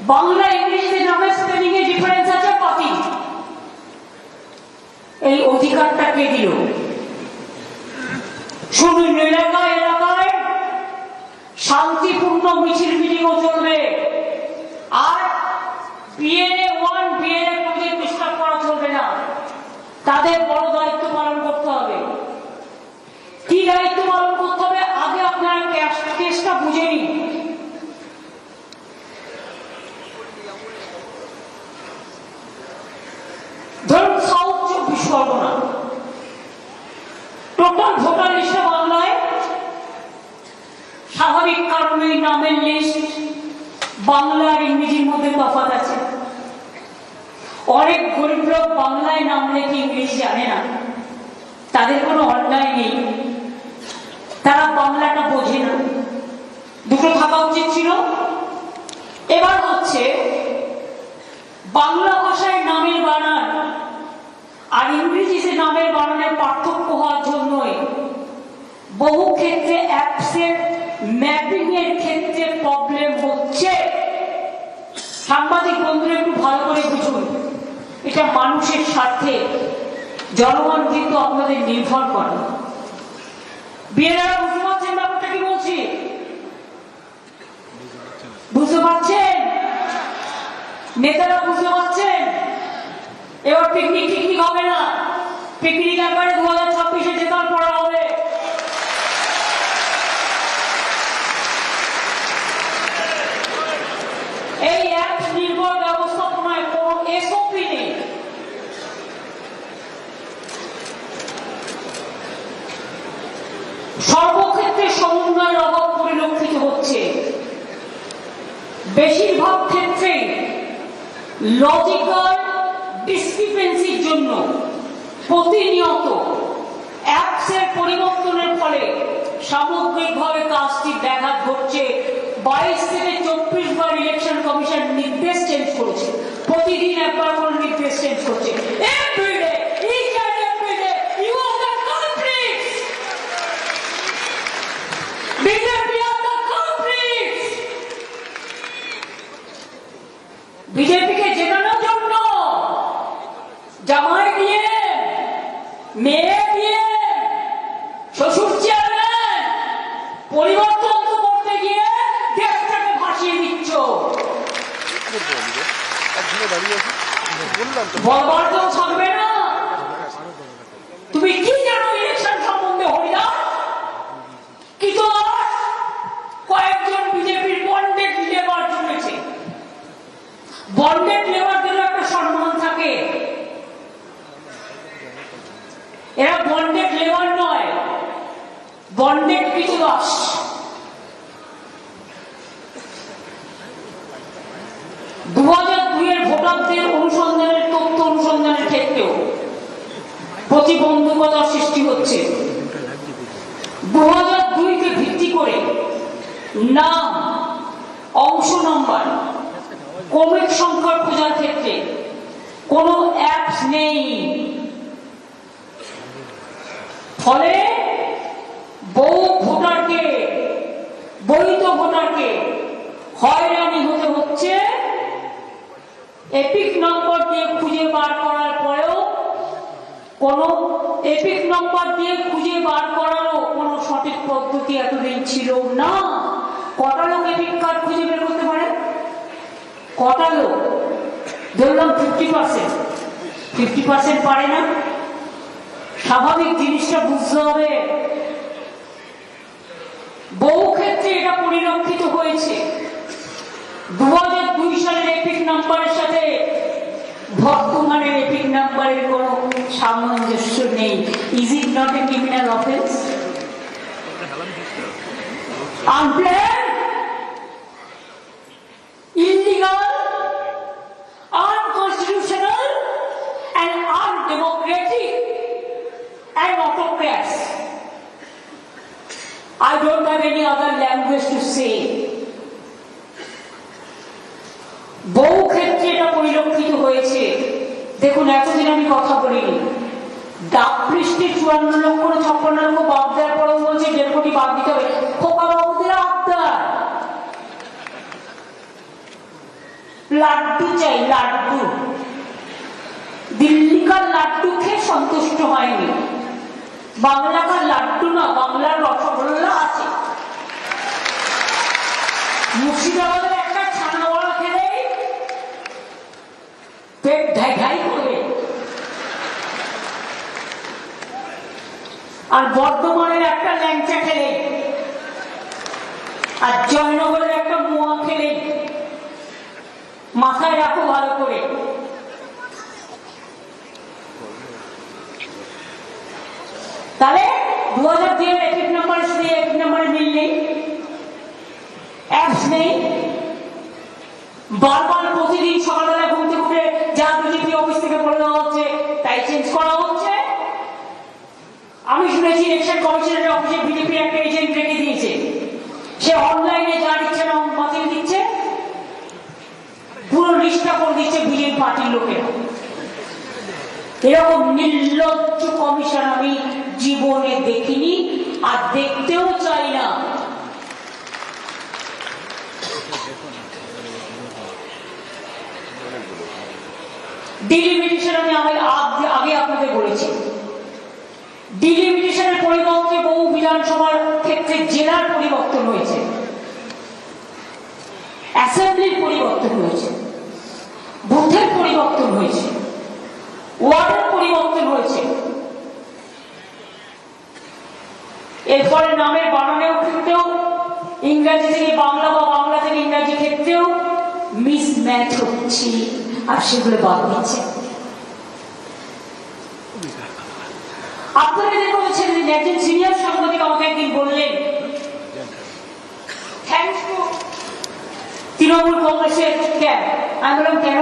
বাংলা ইংরেজিতে নামের spelling a difference আছে পাতি। এই অধিকারটা কে দিল? শুনুন, এলাকায় এলাকায় শান্তিপূর্ণ মিছিল মিটিংও চলবে, আর বিএনএ 1 বিএনএ প্রজেক্ট ডিস্টার্ব করা চলবে না। তাদের বড় দায়িত্ব পালন করতে হবে। কি দায়িত্ব পালন করতে হবে? আগে আপনারা কেসটা বুঝে নিন। ধরুন সাউথ 24 পরগনা, টোটাল ভোটার লিস্টে বাংলায় স্বাভাবিক কারণে নামের লিস্ট বাংলা আর ইংরেজির মধ্যে তফাৎ আছে। অনেক গরিব লোক বাংলায় নাম লেখে ইংরেজি জানে না, তাদের কোনো অন্যায় নেই, তারা বাংলাটা বোঝে না, দুটো থাকা উচিত ছিল। এবার হচ্ছে বাংলা ভাষায় নামের বানান আর ইংরেজিতে নামের বানানের পার্থক্য হওয়ার জন্যই বহু ক্ষেত্রে অ্যাপসের ম্যাপিং এর ক্ষেত্রে প্রবলেম হচ্ছে। সাংবাদিক বন্ধুরা একটু ভালো করে বুঝুন, এটা মানুষের স্বার্থে, জনগণ কিন্তু আপনাদের নির্ভর করে। বিএনএরা বুঝতে পারছেন ব্যাপারটা কি বলছি? বুঝতে পারছেন? নেতারা বুঝতে পারছেন? এবার পিকনিক টিকনিক হবে না, পিকনিক একবারে 2026-এ জেতার পরে হবে। এই অ্যাপস নির্ভর ব্যবস্থাপনায় কোনো এসওপি নেই। সর্বক্ষেত্রে সমন্বয়ের অভাব পরিলক্ষিত হচ্ছে। বেশিরভাগ ক্ষেত্রে লজিক্যাল ডিসক্রিপেন্সির জন্য প্রতিনিয়ত অ্যাপসের পরিবর্তনের ফলে সামগ্রিকভাবে কাজটি ব্যাঘাত ঘটছে। 22 থেকে 24 বার ইলেকশন কমিশন নির্দেশ চেঞ্জ করেছে, প্রতিদিন একবার করে নির্দেশ চেঞ্জ করছে। বিজেপিকে জেতানোর জন্য জামাই দিয়ে, মেয়ে দিয়ে, শ্বশুর চেয়ারম্যান পরিবর্তন করতে গিয়ে দেশটাকে ভাসিয়ে দিচ্ছ। বলবার কেউ থাকবে না। তুমি কি জানো ইলেকশন সম্বন্ধে? হরিদা কি তো কয়েকজন বিজেপির বন্ডেড লেবার জমেছে। বন্ডেড লেবারদের একটা সম্মান থাকে, এরা বন্ডেড লেবার নয়, বন্ডেড কিছু দাস। 2002-এর ভোটারদের অনুসন্ধানের তথ্য অনুসন্ধানের ক্ষেত্রেও প্রতিবন্ধকতার সৃষ্টি হচ্ছে। 2002-কে ভিত্তি করে নাম, অংশ নম্বর, ক্রমিক সংখ্যা খোঁজার ক্ষেত্রে কোনো অ্যাপস নেই। ফলে বহু ভোটারকে, বৈধ ভোটারকে হয়রানি হতে হচ্ছে। এপিক নম্বর দিয়ে খুঁজে বার করার পরেও কোনো এপিক নম্বর দিয়ে খুঁজে বার করারও কোনো সঠিক পদ্ধতি এতদিন ছিল না। কটা লোক এপিক কার্ড খুঁজে বের করতে পারে? কটা লোক? ধরলাম 50% পারে না। স্বাভাবিক জিনিসটা বুঝতে হবে। বহু ক্ষেত্রে এটা পরিলক্ষিত হয়েছে। 2002 সালের এপিক নাম্বারের সাথে বর্তমানের এপিক নাম্বারের কোন সামঞ্জস্য নেই। Is it not a criminal offence? Unplanned, illegal, unconstitutional and undemocratic and autocrats. I don't have any other language to say. বহু ক্ষেত্রে এটা পরিলক্ষিত হয়েছে। দেখুন, এতদিন আমি কথা বলিনি, ডাক পৃষ্ঠে 54,56,00,000 বাদ দেওয়ার পরেও বলছে 1.5 কোটি বাদ দিতে হবে। খোকা বাবুদের আবদার, লাড্ডু চাই, লাড্ডু। দিল্লিকার লাড্ডু খেয়ে সন্তুষ্ট হয়নি, বাংলাকার লাড্ডু না, বাংলার রসগোল্লা আছে। মুর্শিদাবাদের একটা ছানাওয়ালা খেলে পেট ঢাই ঢাই করবে, আর বর্ধমানের একটা ল্যাংচা খেলে, আর জয়নগরের একটা মোয়া খেলে, মাথায় রাখো ভালো করে। তাহলে 2002 এপিক নাম্বার শুনে এপিক নাম্বারে মিল নেই, অ্যাপস নেই, বারবার প্রতিদিন সকালবেলা ঘুম থেকে উঠে যা বিজেপি অফিস থেকে বলে দেওয়া হচ্ছে তাই চেঞ্জ করা হচ্ছে। আমি শুনেছি ইলেকশন কমিশনের অফিসে বিজেপির একটা এজেন্ট রেখে দিয়েছে, সে অনলাইনে যা দিচ্ছে না বাতিল দিচ্ছে, পুরো লিস্টটা করে দিচ্ছে বিজেপি পার্টির লোকেরা। এরকম নির্লজ্জ কমিশন আমি জীবনে দেখিনি, আর দেখতেও চাই না। ডিলিমিটেশন আমি আগে আপনাদের বলেছি, ডিলিমিটেশনের পরিবর্তে বহু বিধানসভার ক্ষেত্রে জেলার পরিবর্তন হয়েছে, অ্যাসেম্বলির পরিবর্তন হয়েছে, বুথের পরিবর্তন হয়েছে, ওয়ার্ডের পরিবর্তন হয়েছে। এরপরে নামের বানানের ক্ষেত্রেও ইংরাজি থেকে বাংলা বা বাংলা থেকে ইংরাজি ক্ষেত্রেও মিসম্যাচ হচ্ছে, আর সেগুলো বাদ দিচ্ছে। আপনারা যে বলেছেন, একজন সিনিয়র সাংবাদিক আমাকে একদিন বললেন, থ্যাংকস টু তৃণমূল কংগ্রেসের ক্যাম্প। আমি বললাম কেন?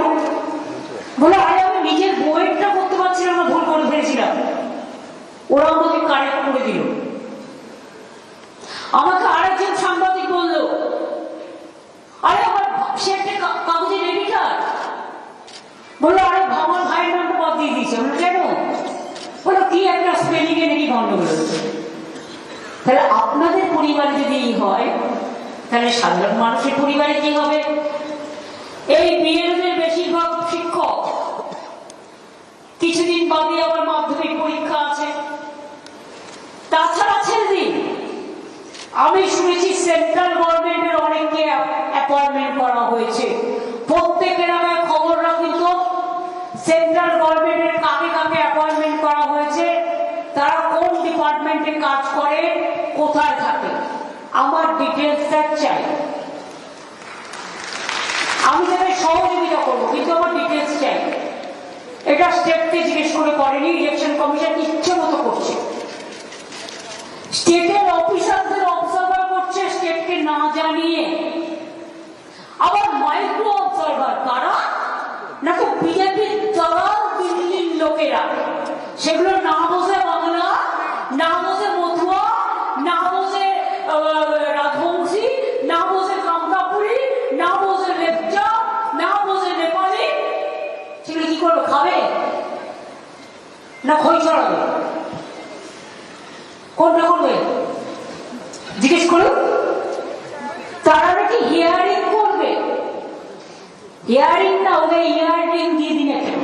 বলে আরে আমি নিজের বইয়েরটা করতে পারছিলাম না, ভুল করে ফেলেছিলাম, ওরা আমাকে কারেক্ট করে দিল। আমাকে আরেকজন সাংবাদিক বলল, আরে আমার সে একটা কাগজে রেডি কার্ড, বললো আরে আমার ভাইয়ের নামটা বাদ দিয়ে দিয়েছে। আমরা কেন? বলো কি একটা স্পেলিং এ নাকি গন্ডগোল হচ্ছে। তাহলে আপনাদের পরিবারে যদি এই হয়, তাহলে সাধারণ মানুষের পরিবারে কি হবে? এই বিএলওদের বেশিরভাগ শিক্ষক, কিছুদিন বাদে আবার মাধ্যমিক পরীক্ষা আছে, তাছাড়া ছেড়ে দিন। আমি শুনেছি সেন্ট্রাল গভর্নমেন্টের অনেককে অ্যাপয়েন্টমেন্ট করা হয়েছে। প্রত্যেকের আগে খবর রাখুন তো, সেন্ট্রাল গভর্নমেন্টের কাকে কাকে অ্যাপয়েন্টমেন্ট করা হয়েছে, তারা কোন ডিপার্টমেন্টে কাজ করে, কোথায় থাকে, আমার ডিটেলসটা চাই। আমি তাদের সহযোগিতা করবো, কিন্তু আমার ডিটেলস চাই। এটা স্টেটকে জিজ্ঞেস করে করেনি, ইলেকশন কমিশন ইচ্ছে মতো করছে, স্টেটের অফিসারদের অবজার্ভার করছে স্টেটকে না জানিয়ে। আবার মাইক্রো অবজার্ভার কারা? না তো বিজেপির দলাল দিল্লির লোকেরা, সেগুলো না বোঝে বাংলা, না বোঝে মধুয়া, না বোঝে রাজবংশী, না বোঝে কামতাপুরি, না বোঝে লেপচা, না বোঝে নেপালি। সেগুলো কি করবে? খাবে না খই ছড়াবে? কোনটা করবে জিজ্ঞেস করুন। তারা নাকি হিয়ারিং করবে, হিয়ারিং না, ওদের হিয়ারিং দিয়ে দিন একটা